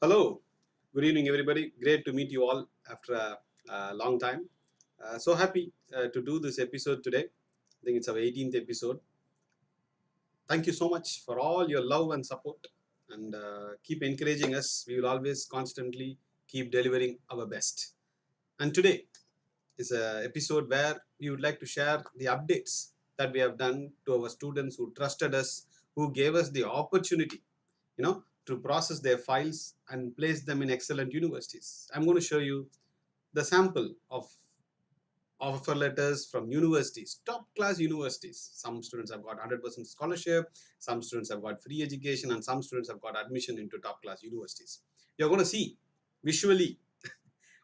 Hello, good evening, everybody. Great to meet you all after a long time. So happy to do this episode today. I think it's our 18th episode. Thank you so much for all your love and support and keep encouraging us. We will always constantly keep delivering our best. And today is an episode where we would like to share the updates that we have done to our students who trusted us, who gave us the opportunity, to process their files and place them in excellent universities. I'm going to show you the sample of offer letters from universities, top class universities. Some students have got 100% scholarship, some students have got free education, and some students have got admission into top class universities. You're going to see visually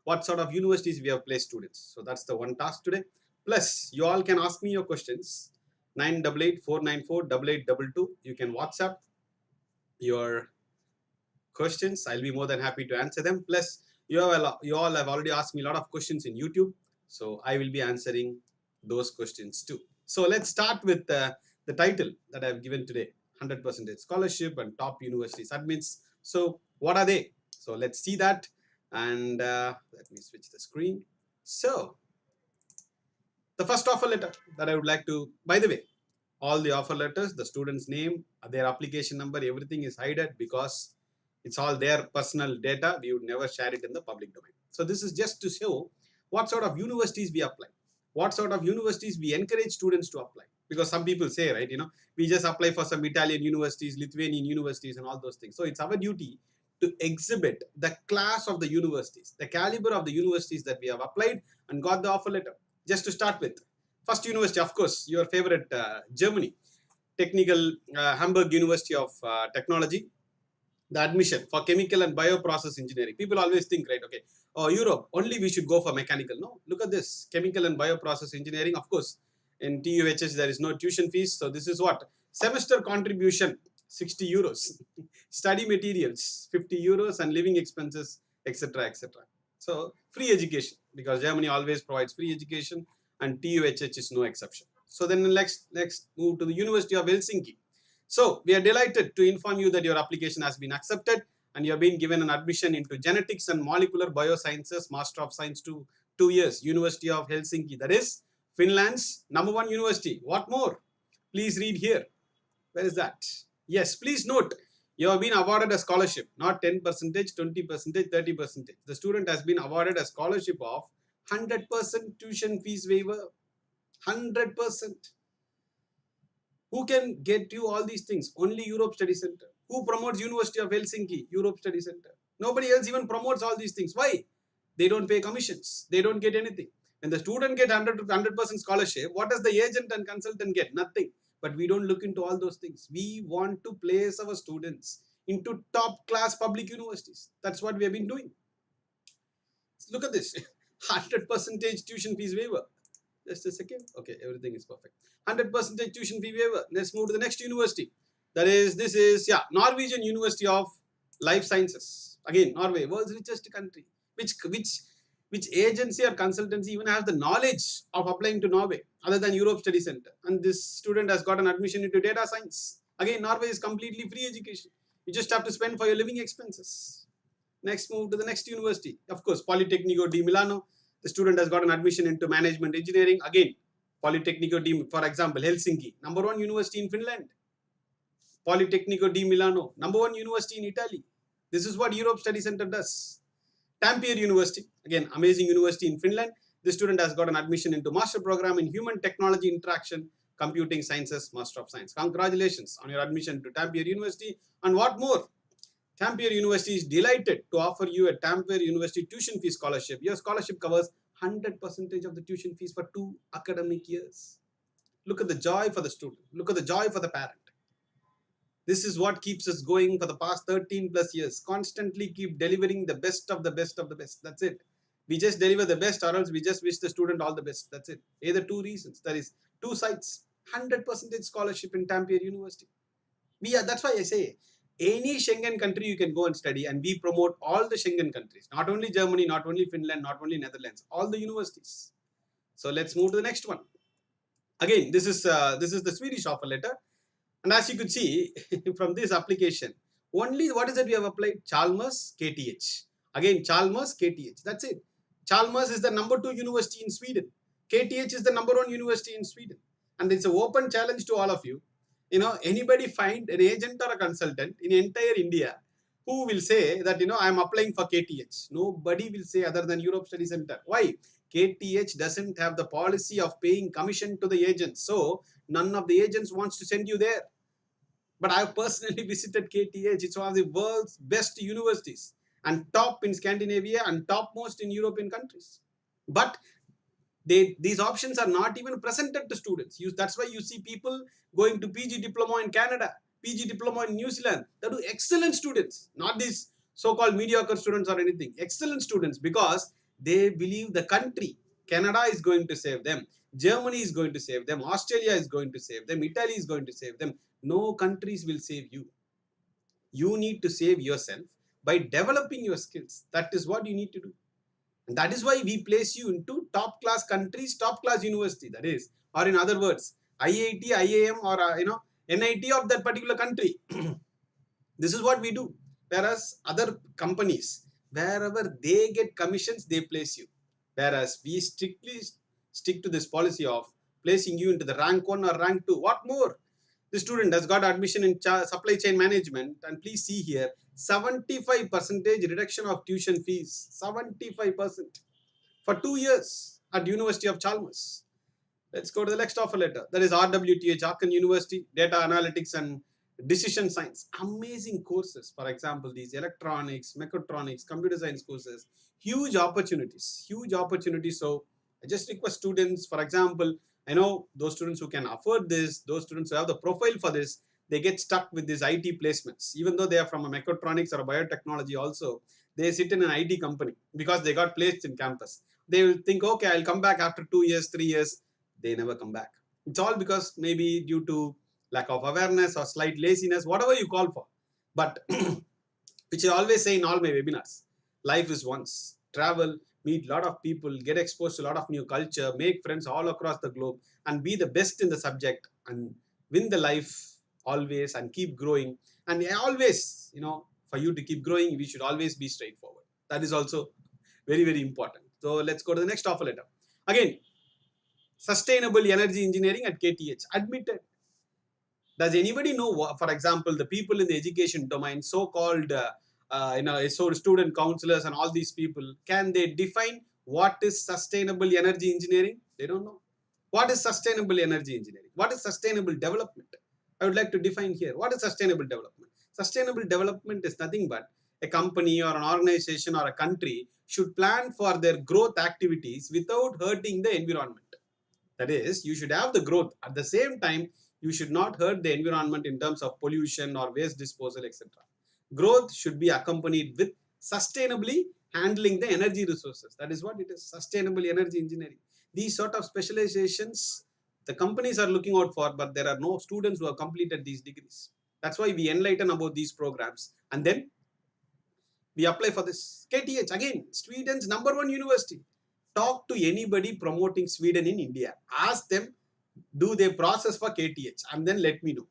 what sort of universities we have placed students. So that's the one task today. Plus, you all can ask me your questions. 988-494-8822. You can WhatsApp your questions. I'll be more than happy to answer them. Plus, you all have already asked me a lot of questions in YouTube. So I will be answering those questions too. So let's start with the title that I've given today. 100% scholarship and top universities admits. So what are they? So let's see that. And let me switch the screen. So the first offer letter that I would like to, by the way, all the offer letters, the student's name, their application number, everything is hidden because it's all their personal data. We would never share it in the public domain. So this is just to show what sort of universities we apply, what sort of universities we encourage students to apply. Because some people say, right, we just apply for some Italian universities, Lithuanian universities and all those things. So it's our duty to exhibit the class of the universities, the caliber of the universities that we have applied and got the offer letter. Just to start with, first university, of course, your favorite Germany, technical Hamburg University of Technology. The admission for chemical and bioprocess engineering. People always think, right, okay, oh, Europe, only we should go for mechanical. No, look at this, chemical and bioprocess engineering. Of course, in TUHS, there is no tuition fees. So this is what? Semester contribution, 60 euros. Study materials, 50 euros and living expenses, etc., etc. So free education, because Germany always provides free education and TUHH is no exception. So then let's move to the University of Helsinki. So we are delighted to inform you that your application has been accepted and you have been given an admission into genetics and molecular biosciences, Master of Science to 2 years, University of Helsinki. That is Finland's #1 university. What more? Please read here. Where is that? Yes, please note, you have been awarded a scholarship, not 10%, 20%, 30%. The student has been awarded a scholarship of 100% tuition fees waiver. 100%. Who can get you all these things? Only Europe Study Center. Who promotes University of Helsinki? Europe Study Center. Nobody else even promotes all these things. Why? They don't pay commissions. They don't get anything. When the student gets 100% scholarship, what does the agent and consultant get? Nothing. But we don't look into all those things. We want to place our students into top class public universities. That's what we have been doing. Look at this. 100% tuition fees waiver. Just a second. Okay, everything is perfect. 100% tuition fee waiver. Let's move to the next university. This is Norwegian University of Life Sciences. Again, Norway, world's richest country. Which agency or consultancy even has the knowledge of applying to Norway other than Europe Study Center? And this student has got an admission into data science. Again, Norway is completely free education. You just have to spend for your living expenses. Next, move to the next university. Of course, Polytechnico di Milano. The student has got an admission into management engineering. Again, Polytechnico di, for example, Helsinki, #1 university in Finland. Polytechnico di Milano, #1 university in Italy. This is what Europe Study Center does. Tamper University, again, amazing university in Finland. The student has got an admission into master program in human technology interaction, computing sciences, Master of Science. Congratulations on your admission to Tamper University. And what more? Tamper University is delighted to offer you a Tamper University tuition fee scholarship. Your scholarship covers 100% of the tuition fees for 2 academic years. Look at the joy for the student. Look at the joy for the parent. This is what keeps us going for the past 13 plus years. Constantly keep delivering the best of the best of the best. That's it. We just deliver the best or else we just wish the student all the best. That's it. Either 2 reasons. That is 2 sides. 100% scholarship in Tamper University. That's why I say, any Schengen country you can go and study, and we promote all the Schengen countries, not only Germany, not only Finland, not only Netherlands, all the universities. So let's move to the next one. Again, this is the Swedish offer letter, and as you could see from this application, Only what is it we have applied? Chalmers, KTH. Again, Chalmers, KTH. That's it. Chalmers is the #2 university in Sweden. KTH is the #1 university in Sweden. And it's an open challenge to all of you. Anybody find an agent or a consultant in entire India who will say that, I'm applying for KTH. Nobody will say other than Europe Study Center. Why? KTH doesn't have the policy of paying commission to the agents. So none of the agents wants to send you there. But I've personally visited KTH. It's one of the world's best universities and top in Scandinavia and topmost in European countries. But these options are not even presented to students. That's why you see people going to PG diploma in Canada, PG diploma in New Zealand. They do excellent students, not these so-called mediocre students or anything. Excellent students, because they believe the country, Canada, is going to save them. Germany is going to save them. Australia is going to save them. Italy is going to save them. No countries will save you. You need to save yourself by developing your skills. That is what you need to do. And that is why we place you into top class countries, top class university. That is, or in other words, IIT, IIM, or NIT of that particular country. This is what we do. Whereas other companies, wherever they get commissions, they place you. Whereas we strictly stick to this policy of placing you into the rank 1 or rank 2. What more? The student has got admission in supply chain management, and please see here, 75% reduction of tuition fees. 75% for 2 years at University of Chalmers. Let's go to the next offer letter. That is RWTH, Jharkhand University, Data Analytics and Decision Science. Amazing courses. For example, these electronics, mechatronics, computer science courses. Huge opportunities. Huge opportunities. So I just request students, for example, I know those students who can afford this, those students who have the profile for this, they get stuck with these IT placements. Even though they are from a mechatronics or a biotechnology also, they sit in an IT company because they got placed in campus. They will think, okay, I'll come back after 2 years, 3 years. They never come back. It's all because maybe due to lack of awareness or slight laziness, whatever you call for. But which I always say in all my webinars, life is once. Travel, meet a lot of people, get exposed to a lot of new culture, make friends all across the globe, and be the best in the subject and win the life always and keep growing. And always, for you to keep growing, we should always be straightforward. That is also very, very important. So let's go to the next offer letter. Again, sustainable energy engineering at KTH, admitted. Does anybody know, for example, the people in the education domain, so-called student counselors and all these people, can they define what is sustainable energy engineering? They don't know. What is sustainable energy engineering? What is sustainable development? I would like to define here. What is sustainable development? Sustainable development is nothing but a company or an organization or a country should plan for their growth activities without hurting the environment. That is, you should have the growth. At the same time, you should not hurt the environment in terms of pollution or waste disposal, etc. Growth should be accompanied with sustainably handling the energy resources. That is what it is, sustainable energy engineering. These sort of specializations, the companies are looking out for, but there are no students who have completed these degrees. That's why we enlighten about these programs. And then we apply for this. KTH, again, Sweden's #1 university. Talk to anybody promoting Sweden in India. Ask them, do they process for KTH? And then let me know.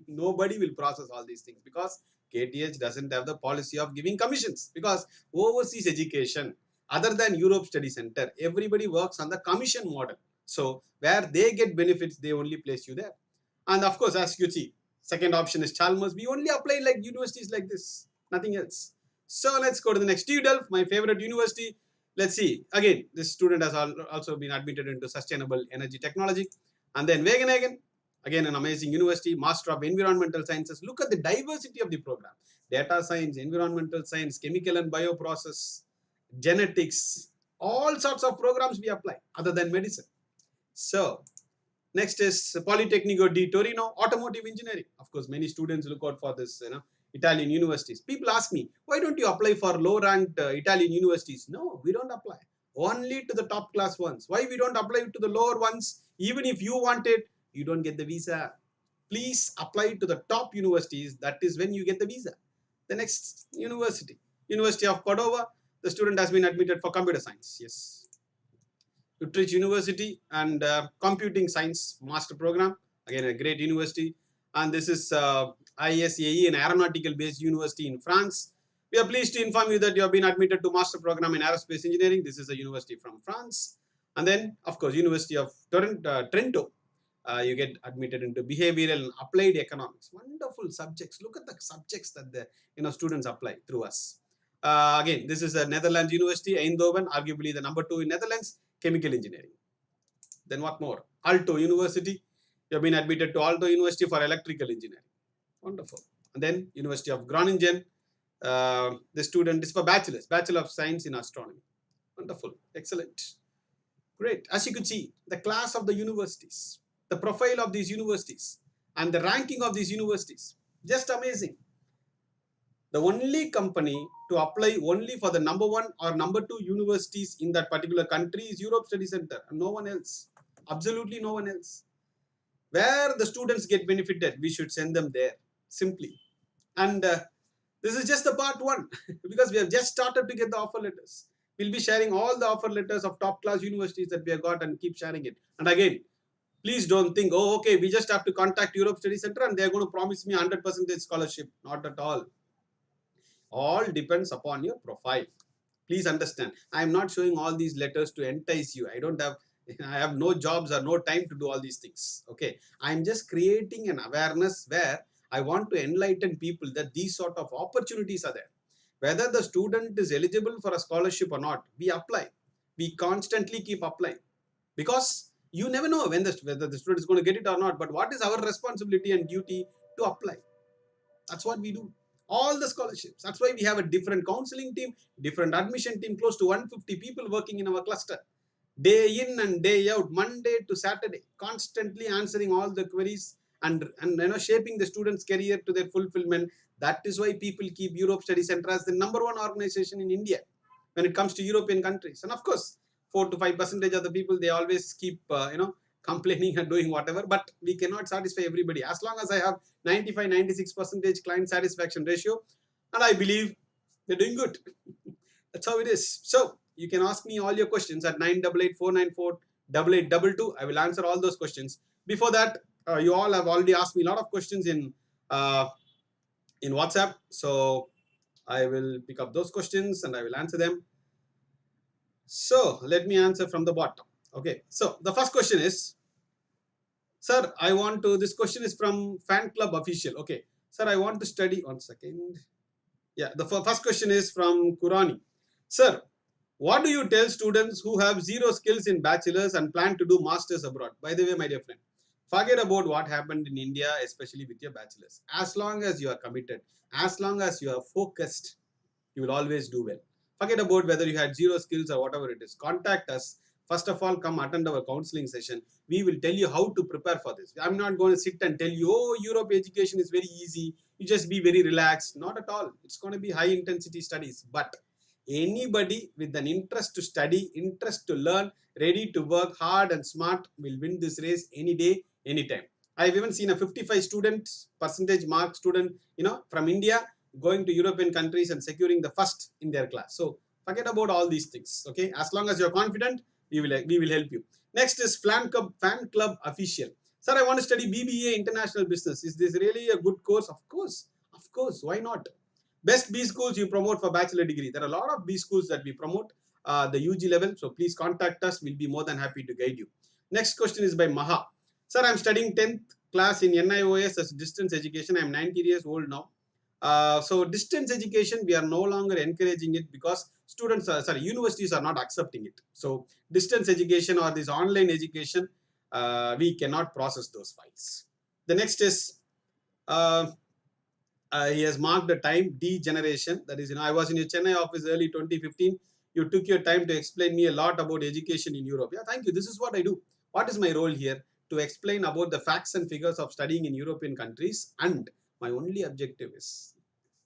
Nobody will process all these things because KTH doesn't have the policy of giving commissions. Because overseas education, other than Europe Study Center, everybody works on the commission model. So where they get benefits, they only place you there. And of course, as you see, second option is Chalmers. We only apply like universities like this, nothing else. So let's go to the next. TU Delft, my favorite university. Let's see. Again, this student has also been admitted into sustainable energy technology. And then Wageningen, again an amazing university, Master of Environmental Sciences. Look at the diversity of the program. Data science, environmental science, chemical and bioprocess, genetics, all sorts of programs we apply other than medicine. So next is Polytechnic di Torino, automotive engineering. Of course, many students look out for this, Italian universities. People ask me, why don't you apply for low-ranked Italian universities? No, we don't apply. Only to the top class ones. Why we don't apply to the lower ones? Even if you want it, you don't get the visa. Please apply to the top universities. That is when you get the visa. The next university, University of Cordova, the student has been admitted for computer science. Yes. Trichy University and Computing Science Master Program. Again, a great university. And this is ISAE, an aeronautical based university in France. We are pleased to inform you that you have been admitted to master program in aerospace engineering. This is a university from France. And then, of course, University of Trento. You get admitted into behavioral and applied economics. Wonderful subjects. Look at the subjects that the students apply through us. Again, this is a Netherlands University, Eindhoven, arguably the number 2 in Netherlands, chemical engineering. Then what more? Aalto University. You have been admitted to Aalto University for electrical engineering. Wonderful. And then University of Groningen. The student is for bachelor's, Bachelor of Science in Astronomy. Wonderful. Excellent. Great. As you could see, the class of the universities, the profile of these universities, and the ranking of these universities, just amazing. The only company to apply only for the number 1 or number 2 universities in that particular country is Europe Study Center, and no one else. Absolutely no one else. Where the students get benefited, we should send them there, simply. And this is just the part 1, because we have just started to get the offer letters. We'll be sharing all the offer letters of top class universities that we have got and keep sharing it. And again, please don't think, oh, okay, we just have to contact Europe Study Center and they're going to promise me 100% scholarship. Not at all. All depends upon your profile. Please understand, I am not showing all these letters to entice you. I have no jobs or no time to do all these things. Okay, I'm just creating an awareness where I want to enlighten people that these sort of opportunities are there. Whether the student is eligible for a scholarship or not, we apply. We constantly keep applying, because you never know whether the student is going to get it or not. But what is our responsibility and duty? To apply. That's what we do. All the scholarships. That's why we have a different counseling team, different admission team, close to 150 people working in our cluster. Day in and day out, Monday to Saturday, constantly answering all the queries and shaping the students' career to their fulfillment. That is why people keep Europe Study Center as the number 1 organization in India when it comes to European countries. And of course, 4 to 5% of the people, they always keep complaining and doing whatever, but we cannot satisfy everybody. As long as I have 95-96% client satisfaction ratio, and I believe we're doing good. That's how it is. So you can ask me all your questions at 988-494-8822. I will answer all those questions. Before that, you all have already asked me a lot of questions in WhatsApp. So I will pick up those questions and I will answer them. So let me answer from the bottom. Okay, so the first question is, sir, this question is from Fan Club Official. Okay, sir, I want to study, 1 second. Yeah, the first question is from Kurani. Sir, what do you tell students who have 0 skills in bachelor's and plan to do masters abroad? By the way, my dear friend, forget about what happened in India, especially with your bachelor's. As long as you are committed, as long as you are focused, you will always do well. Forget about whether you had 0 skills or whatever it is. Contact us. First of all, come attend our counseling session. We will tell you how to prepare for this. I'm not going to sit and tell you, oh, Europe education is very easy. You just be very relaxed. Not at all. It's going to be high intensity studies. But anybody with an interest to study, interest to learn, ready to work hard and smart will win this race any day, anytime. I've even seen a 55 percentage mark student, from India going to European countries and securing the first in their class. So forget about all these things. Okay, as long as you're confident, we will help you. Next is Fan Club Official. Sir, I want to study BBA International Business. Is this really a good course? Of course. Why not? Best B schools you promote for bachelor degree. There are a lot of B schools that we promote, the UG level. So please contact us. We'll be more than happy to guide you. Next question is by Maha. Sir, I'm studying 10th class in NIOS as distance education. I'm 90 years old now. So distance education, we are no longer encouraging it because universities are not accepting it. So distance education or this online education, we cannot process those files. The next is, he has marked the time degeneration. That is, I was in your Chennai office early 2015. You took your time to explain me a lot about education in Europe. Yeah, thank you. This is what I do. What is my role here? To explain about the facts and figures of studying in European countries, and my only objective is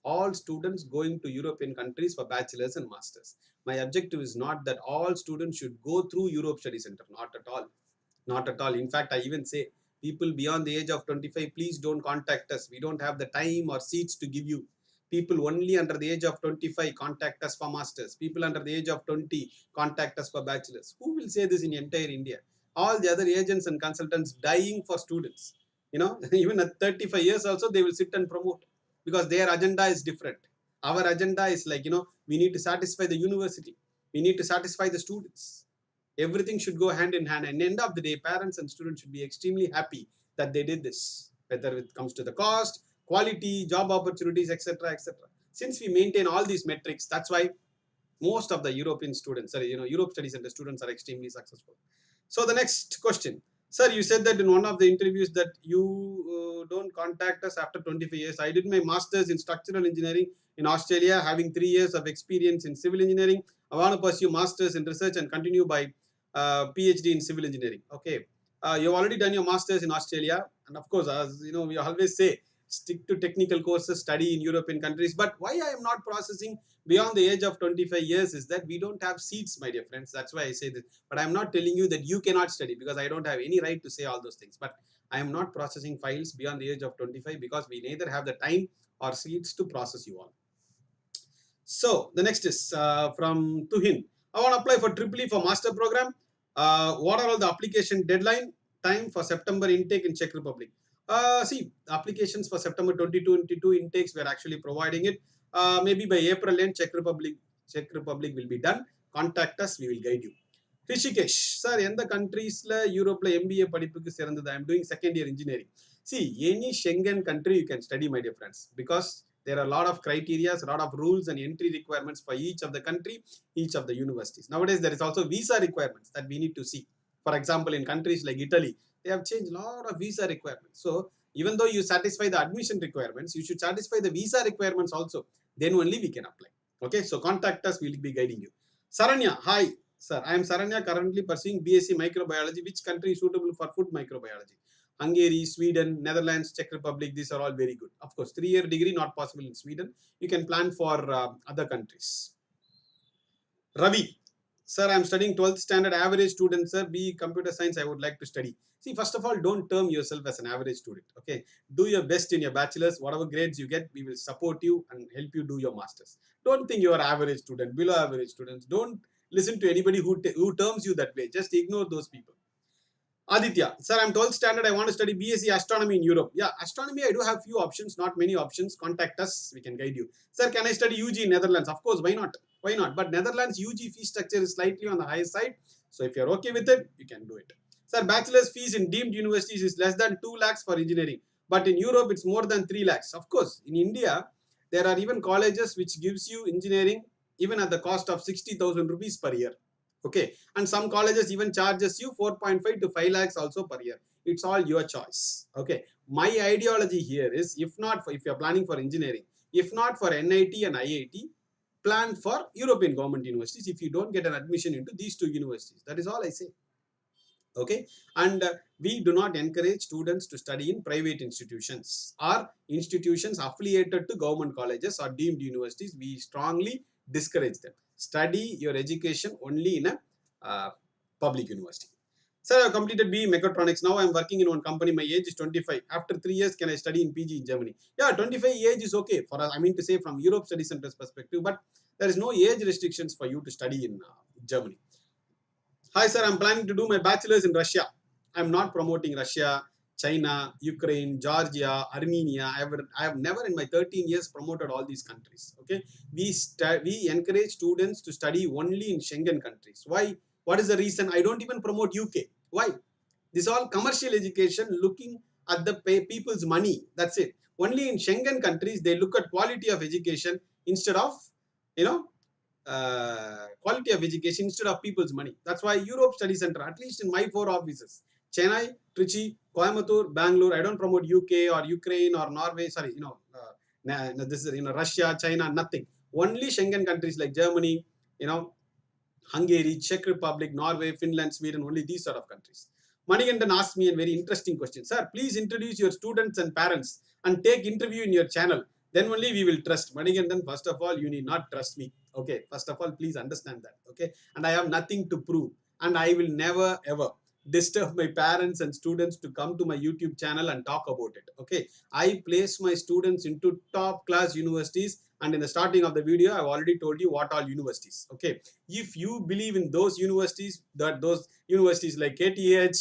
all students going to European countries for bachelors and masters. My objective is not that all students should go through Europe Study Center. Not at all. Not at all. In fact, I even say, people beyond the age of 25, please don't contact us. We don't have the time or seats to give you. People only under the age of 25 contact us for masters. People under the age of 20 contact us for bachelors. Who will say this in entire India? All the other agents and consultants dying for students. even at 35 years also they will sit and promote, because their agenda is different. Our agenda is like, we need to satisfy the university, we need to satisfy the students. Everything should go hand in hand, and end of the day parents and students should be extremely happy that they did this, whether it comes to the cost, quality, job opportunities, etc., etc. Since we maintain all these metrics, that's why most of the European students, sorry, Europe Study Center students are extremely successful. So the next question, sir, you said that in one of the interviews that you don't contact us after 25 years. I did my master's in structural engineering in Australia, having 3 years of experience in civil engineering. I want to pursue master's in research and continue by PhD in civil engineering. Okay, you've already done your master's in Australia, and of course, as you know, we always say, stick to technical courses, study in European countries. But why I am not processing beyond the age of 25 years is that we don't have seats, my dear friends. That's why I say this. But I'm not telling you that you cannot study, because I don't have any right to say all those things. But I am not processing files beyond the age of 25 because we neither have the time or seats to process you all. So the next is from Tuhin. I want to apply for Trichy for master program. What are all the application deadline time for September intake in Czech Republic? See, applications for September 2022 intakes, we are actually providing it. Maybe by April end, Czech Republic will be done. Contact us, we will guide you. Rishikesh, sir, எந்த கண்ட்ரீஸ்ல யூரோப்ல MBA படிப்புக்கு சிறந்தது? I am doing second year engineering. See, any Schengen country you can study, my dear friends, because there are a lot of criteria, a lot of rules and entry requirements for each of the country, each of the universities. Nowadays, there is also visa requirements that we need to see. For example, in countries like Italy, they have changed a lot of visa requirements. So, even though you satisfy the admission requirements, you should satisfy the visa requirements also. Then only we can apply. Okay, so contact us, we will be guiding you. Saranya, hi. Sir, I am Saranya, currently pursuing BSc Microbiology. Which country is suitable for food microbiology? Hungary, Sweden, Netherlands, Czech Republic, these are all very good. Of course, 3-year degree not possible in Sweden. You can plan for other countries. Ravi, sir, I am studying 12th standard average student, sir. BE computer science, I would like to study. See, first of all, don't term yourself as an average student. Okay, do your best in your bachelor's. Whatever grades you get, we will support you and help you do your master's. Don't think you are average student, below average students. Don't listen to anybody who terms you that way. Just ignore those people. Aditya, sir, I'm 12th standard. I want to study BSc Astronomy in Europe. Yeah, astronomy, I do have few options, not many options. Contact us, we can guide you. Sir, can I study UG in Netherlands? Of course, why not? Why not? But Netherlands UG fee structure is slightly on the higher side. So if you're okay with it, you can do it. Sir, bachelor's fees in deemed universities is less than 2 lakhs for engineering. But in Europe, it's more than 3 lakhs. Of course, in India, there are even colleges which gives you engineering even at the cost of 60,000 rupees per year. Okay, and some colleges even charges you 4.5 to 5 lakhs also per year. It's all your choice. Okay, my ideology here is, if you're planning for engineering, if not for NIT and IIT, plan for European government universities if you don't get an admission into these two universities. That is all I say. Okay, and we do not encourage students to study in private institutions or institutions affiliated to government colleges or deemed universities. We strongly discourage them. Study your education only in a public university. Sir, I have completed BE Mechatronics. Now I am working in one company. My age is 25. After 3 years, can I study in PG in Germany? Yeah, 25 age is okay for us. I mean to say, from Europe Study Center's perspective, but there is no age restrictions for you to study in Germany. Hi, sir, I'm planning to do my bachelor's in Russia. I'm not promoting Russia, China, Ukraine, Georgia, Armenia. I have never in my 13 years promoted all these countries. Okay, we encourage students to study only in Schengen countries. Why? What is the reason? I don't even promote UK. Why? This is all commercial education, looking at the people's money. That's it. Only in Schengen countries they look at quality of education instead of quality of education instead of people's money. That's why Europe Study Center, at least in my 4 offices, Chennai, Trichy, Coimbatore, Bangalore, I don't promote UK or Ukraine or Norway, sorry, this is, Russia, China, nothing. Only Schengen countries like Germany, Hungary, Czech Republic, Norway, Finland, Sweden, only these sort of countries. Manigandan asked me a very interesting question. Sir, please introduce your students and parents and take interview in your channel. Then only we will trust. Manigandan, first of all, you need not trust me. Okay, first of all, please understand that. Okay, and I have nothing to prove. And I will never ever disturb my parents and students to come to my YouTube channel and talk about it. Okay, I place my students into top class universities. And in the starting of the video, I've already told you what all universities. Okay, if you believe in those universities like KTH,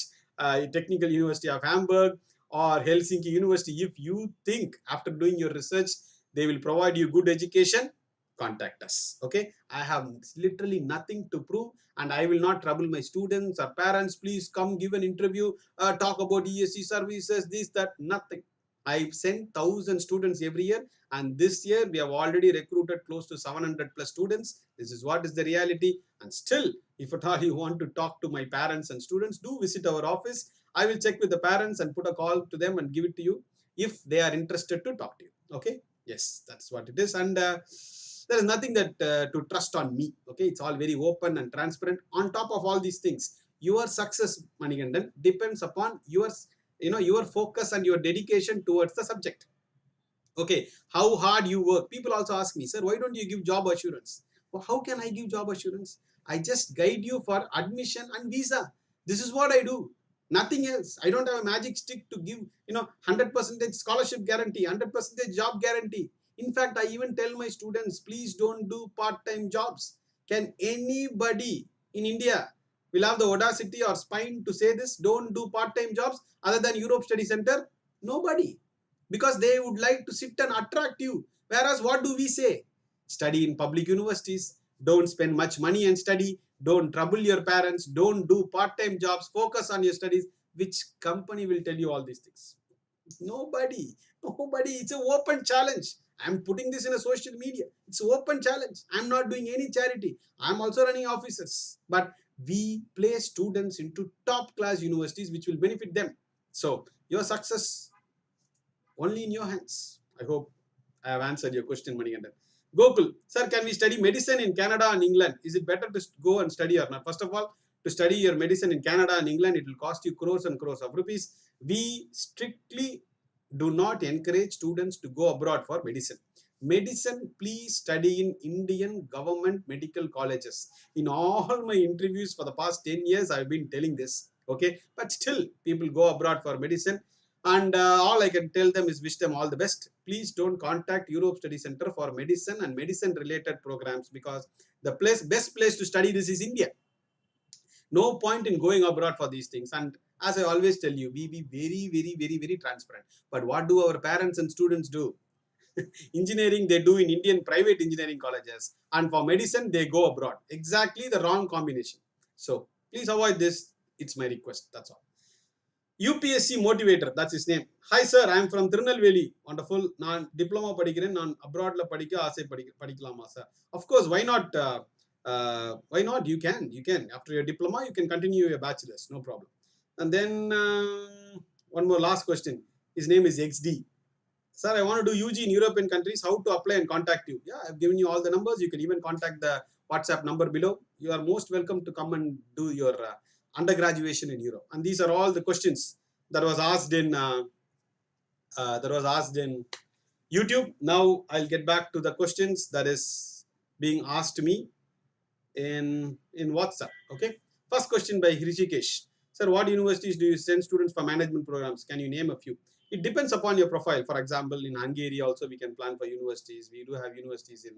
Technical University of Hamburg, or Helsinki University, if you think after doing your research they will provide you good education, contact us. Okay, I have literally nothing to prove, and I will not trouble my students or parents. Please come give an interview, talk about ESC services, this, that, nothing. I send 1,000 students every year, and this year we have already recruited close to 700 plus students. This is what is the reality. And still, if at all you want to talk to my parents and students, do visit our office. I will check with the parents and put a call to them and give it to you if they are interested to talk to you. Okay, yes, that's what it is. And there is nothing that to trust on me. Okay, it's all very open and transparent. On top of all these things, your success, Manigandan, depends upon your focus and your dedication towards the subject. Okay, how hard you work. People also ask me, sir, why don't you give job assurance? Well, how can I give job assurance? I just guide you for admission and visa. This is what I do, nothing else. I don't have a magic stick to give 100% scholarship guarantee, 100% job guarantee. In fact, I even tell my students, please don't do part-time jobs. Can anybody in India will have the audacity or spine to say this? Don't do part-time jobs other than Europe Study Center? Nobody, because they would like to sit and attract you. Whereas what do we say? Study in public universities, don't spend much money and study, don't trouble your parents, don't do part-time jobs, focus on your studies. Which company will tell you all these things? Nobody. It's an open challenge. I'm putting this in a social media. It's an open challenge. I'm not doing any charity. I'm also running offices. But we place students into top class universities which will benefit them. So your success only in your hands. I hope I have answered your question, Manigandan. Gokul, sir, can we study medicine in Canada and England? Is it better to go and study or not? First of all, to study your medicine in Canada and England, it will cost you crores and crores of rupees. We strictly do not encourage students to go abroad for medicine. Medicine, please study in Indian government medical colleges. In all my interviews for the past 10 years, I've been telling this. Okay, but still people go abroad for medicine. And all I can tell them is wish them all the best. Please don't contact Europe Study Center for medicine and medicine related programs, because the best place to study this is India. No point in going abroad for these things. And as I always tell you, we be very, very, very, very transparent. But what do our parents and students do? Engineering they do in Indian private engineering colleges, and for medicine they go abroad. Exactly the wrong combination. So please avoid this. It's my request. That's all. UPSC motivator, that's his name. Hi sir, I am from Tirunelveli. Wonderful. நான் diploma படிக்கிறேன். நான் abroadல படிக்க ஆசை படிக்கலாமா sir? Of course, why not? Why not? You can. After your diploma, you can continue your bachelor's, no problem. And then one more last question. His name is XD. Sir, I want to do UG in European countries. How to apply and contact you? Yeah, I've given you all the numbers. You can even contact the WhatsApp number below. You are most welcome to come and do your undergraduation in Europe. And these are all the questions that was asked in YouTube. Now I'll get back to the questions that is being asked to me in WhatsApp. Okay. First question by Hrishikesh. Sir, what universities do you send students for management programs? Can you name a few? It depends upon your profile. For example, in Hungary also we can plan for universities. We do have universities in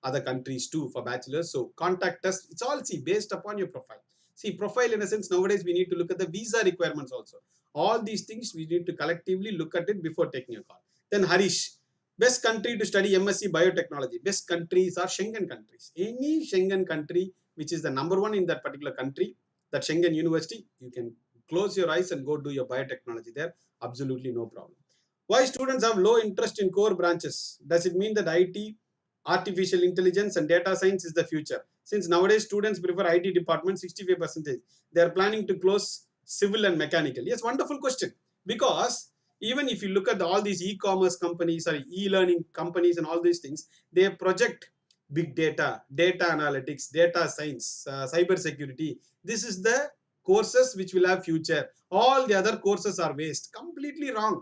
other countries too for bachelors. So contact us. It's all based upon your profile. See, profile in a sense, nowadays we need to look at the visa requirements also. All these things we need to collectively look at it before taking a call. Then Harish, best country to study MSc biotechnology. Best countries are Schengen countries. Any Schengen country which is the number one in that particular country, that Schengen university, you can close your eyes and go do your biotechnology there. Absolutely no problem. Why students have low interest in core branches? Does it mean that IT, artificial intelligence and data science is the future? Since nowadays students prefer IT department 65%, they are planning to close civil and mechanical. Yes, wonderful question. Because even if you look at all these e-commerce companies or e-learning companies and all these things, they project big data, data analytics, data science, cyber security. This is the courses which will have future. All the other courses are waste. Completely wrong.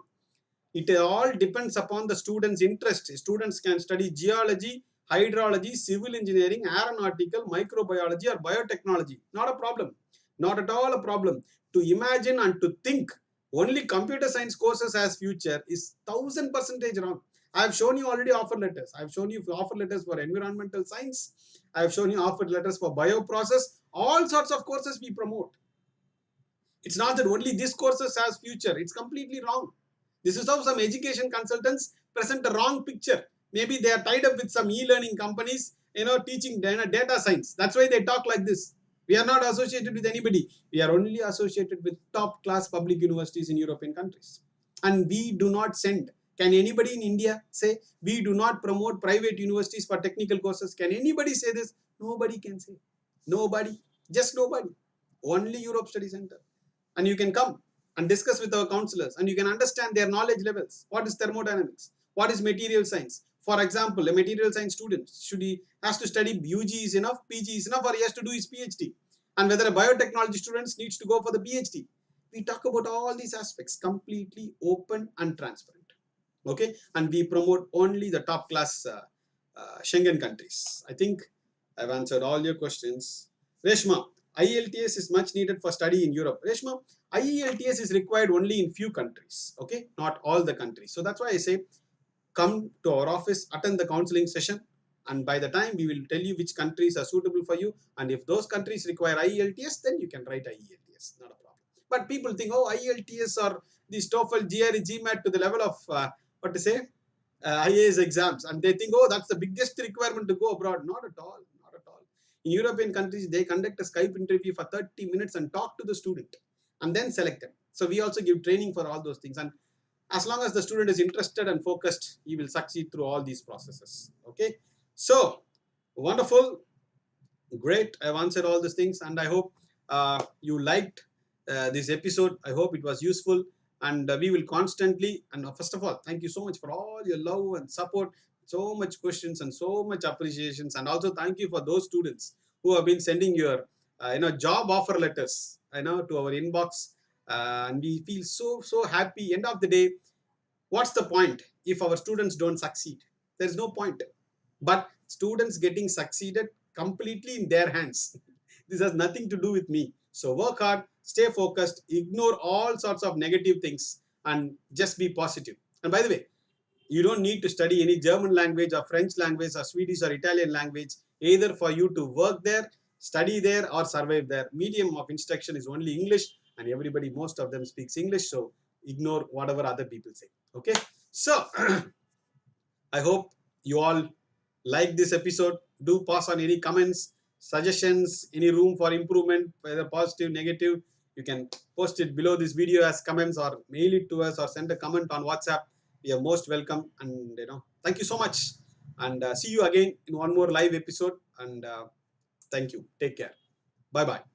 It all depends upon the students' interest. Students can study geology, hydrology, civil engineering, aeronautical, microbiology or biotechnology. Not a problem. Not at all a problem. To imagine and to think only computer science courses as future is 1000% wrong. I have shown you already offer letters. I have shown you offer letters for environmental science. I have shown you offer letters for bioprocess. All sorts of courses we promote. It's not that only this courses has future. It's completely wrong. This is how some education consultants present a wrong picture. Maybe they are tied up with some e-learning companies, teaching data science. That's why they talk like this. We are not associated with anybody. We are only associated with top class public universities in European countries. And we do not send. Can anybody in India say we do not promote private universities for technical courses? Can anybody say this? Nobody can say. Nobody. Just nobody. Only Europe Study Center. And you can come and discuss with our counselors, and you can understand their knowledge levels. What is thermodynamics? What is material science? For example, a material science student has to study UG is enough, PG is enough, or he has to do his PhD. And whether a biotechnology student needs to go for the PhD. We talk about all these aspects completely open and transparent. Okay, and we promote only the top class Schengen countries. I think I've answered all your questions. Reshma, IELTS is much needed for study in Europe. Reshma, IELTS is required only in few countries, okay, not all the countries. So that's why I say come to our office, attend the counseling session, and by the time we will tell you which countries are suitable for you, and if those countries require IELTS, then you can write IELTS, not a problem. But people think, oh, IELTS or this TOEFL, GRE, GMAT to the level of IAS exams, and they think, oh, that's the biggest requirement to go abroad. Not at all, not at all. In European countries, they conduct a Skype interview for 30 minutes and talk to the student and then select them. So we also give training for all those things. And as long as the student is interested and focused, he will succeed through all these processes. Okay. So wonderful. Great. I've answered all these things, and I hope you liked this episode. I hope it was useful, and we will constantly, and first of all, thank you so much for all your love and support, so much questions and so much appreciations, and also thank you for those students who have been sending your job offer letters to our inbox, and we feel so happy. End of the day, what's the point if our students don't succeed? There's no point. But students getting succeeded completely in their hands. This has nothing to do with me. So work hard, stay focused, ignore all sorts of negative things, and just be positive. And by the way, you don't need to study any German language or French language or Swedish or Italian language, either for you to work there, study there, or survive there. Medium of instruction is only English, and everybody, most of them speaks English. So ignore whatever other people say. Okay. So I hope you all like this episode. Do pass on any comments, suggestions, any room for improvement, whether positive, negative. You can post it below this video as comments, or mail it to us, or send a comment on WhatsApp. We are most welcome, and thank you so much, and see you again in one more live episode, and thank you. Take care. Bye bye.